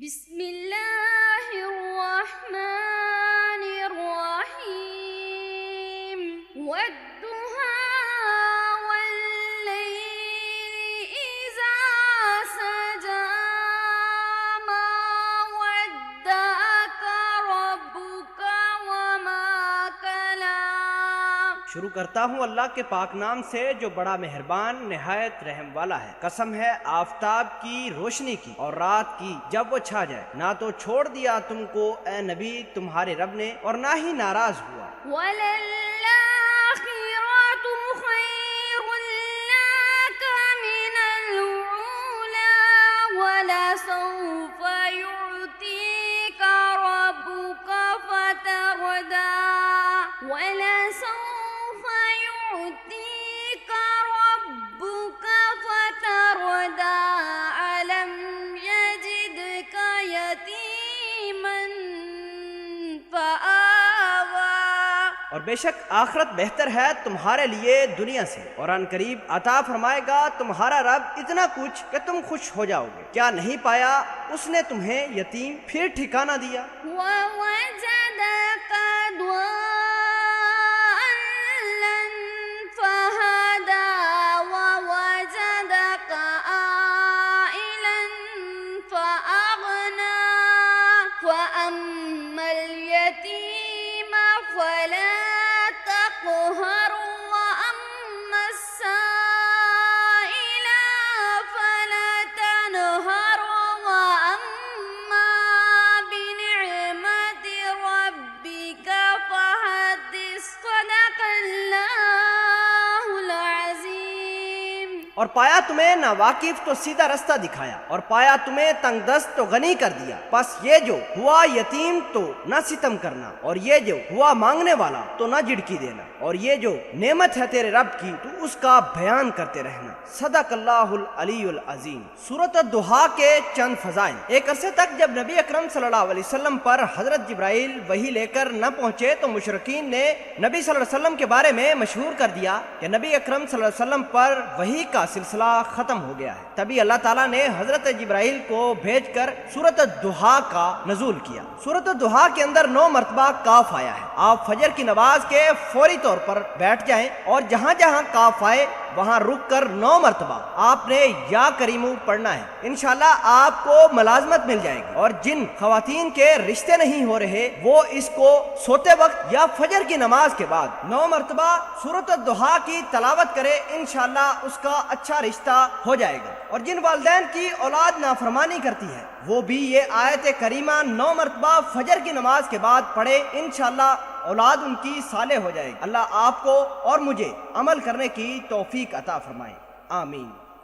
بسم اللہ الرحمن الرحیم والضحى واللیل اذا سجى ما ودعك ربك وما قلى۔ شروع کرتا ہوں اللہ کے پاک نام سے جو بڑا مہربان نہایت رحم والا ہے۔ قسم ہے آفتاب کی روشنی کی اور رات کی جب وہ چھا جائے، نہ تو چھوڑ دیا تم کو اے نبی تمہارے رب نے اور نہ ہی ناراض ہوا۔ وَلَلْآخِرَةُ خَيْرٌ لَكَ مِنَ الْأُولَى وَلَسَوْفَ يُعْطِيكَ رَبُّكَ فَتَرْضَى وَلَسَوْفَ يُعْطِيكَ رَبُّكَ فَتَرْضَى أَلَمْ يَجِدْكَ يَتِيمًا فَآوَى۔ اور بے شک آخرت بہتر ہے تمہارے لیے دنیا سے، اور ان قریب عطا فرمائے گا تمہارا رب اتنا کچھ کہ تم خوش ہو جاؤ گے۔ کیا نہیں پایا اس نے تمہیں یتیم پھر ٹھکانہ دیا؟ وَوَجَدَكَ ضَالًّا فَهَدَى وَوَجَدَكَ عَائِلًا فَأَغْنَى وَأَمَّا الْيَتِيمَ فَلَا تَقْهَرْ وَأَمَّا السَّائِلَ فَلَا تَنْهَرْ وَأَمَّا بِنِعْمَةِ رَبِّكَ فَحَدِّثْ۔ صدق اللہ العظیم۔ اور پایا تمہیں ناواقف تو سیدھا رستہ دکھایا، اور پایا تمہیں تنگ دست تو غنی کر دیا۔ پس یہ جو ہوا یتیم تو نہ ستم کرنا، اور یہ جو ہوا مانگنے والا تو نہ جھڑکی دینا، اور یہ جو نعمت ہے تیرے رب کی تو اس کا بیان کرتے رہنا۔ صدق اللہ العلی العظیم۔ سورۃ الضحیٰ کے چند فضائل۔ ایک عرصے تک جب نبی اکرم صلی اللہ علیہ وسلم پر حضرت جبرائیل وحی لے کر نہ پہنچے تو مشرکین نے نبی صلی اللہ علیہ وسلم کے بارے میں مشہور کر دیا کہ نبی اکرم صلی اللہ علیہ وسلم پر وحی کا سلسلہ ختم ہو گیا ہے۔ تبھی اللہ تعالیٰ نے حضرت جبرائیل کو بھیج کر سورۃ الضحیٰ کا نزول کیا۔ سورۃ الضحیٰ کے اندر 9 مرتبہ کاف آیا ہے۔ آپ فجر کی نماز کے فوری طور پر بیٹھ جائیں اور جہاں جہاں کاف آئے وہاں رک کر 9 مرتبہ آپ نے یا کریمو پڑھنا ہے۔ انشاءاللہ آپ کو ملازمت مل جائے گی، اور جن خواتین کے رشتے نہیں ہو رہے وہ اس کو سوتے وقت یا فجر کی نماز کے بعد 9 مرتبہ سورۃ الضحیٰ کی تلاوت کرے، انشاءاللہ اس کا اچھا رشتہ ہو جائے گا۔ اور جن والدین کی اولاد نافرمانی کرتی ہے وہ بھی یہ آیت کریمہ 9 مرتبہ فجر کی نماز کے بعد پڑھے، انشاءاللہ اولاد ان کی صالح ہو جائے گی۔ اللہ آپ کو اور مجھے عمل کرنے کی توفیق عطا فرمائے، آمین۔